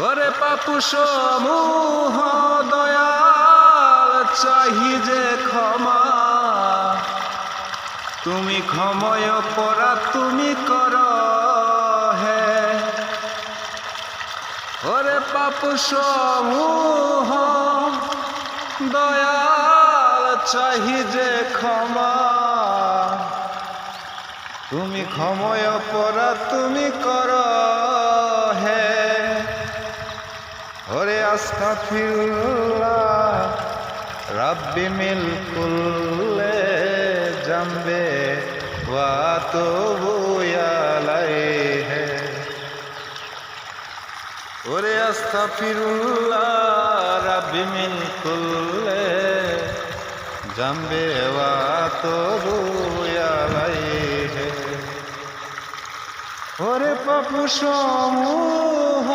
ওরে পাপু সমূহ দয়াল চাহি যে ক্ষমা, তুমি ক্ষময় পরা তুমি কর হে। ওরে পাপু সমূহ দয়াল চাহি যে ক্ষমা, তুমি ক্ষময় পরা তুমি কর হে। ওরে আস্তাগফিরুল্লাহ রাব্বি মিল কুল্লে জামবে ওয়া আতুবু ইলাইহি। ওরে আস্তাগফিরুল্লাহ রাব্বি মিল কুল্লে জামবে ওয়া আতুবু ইলাইহি। ওরে পাপু সমূহ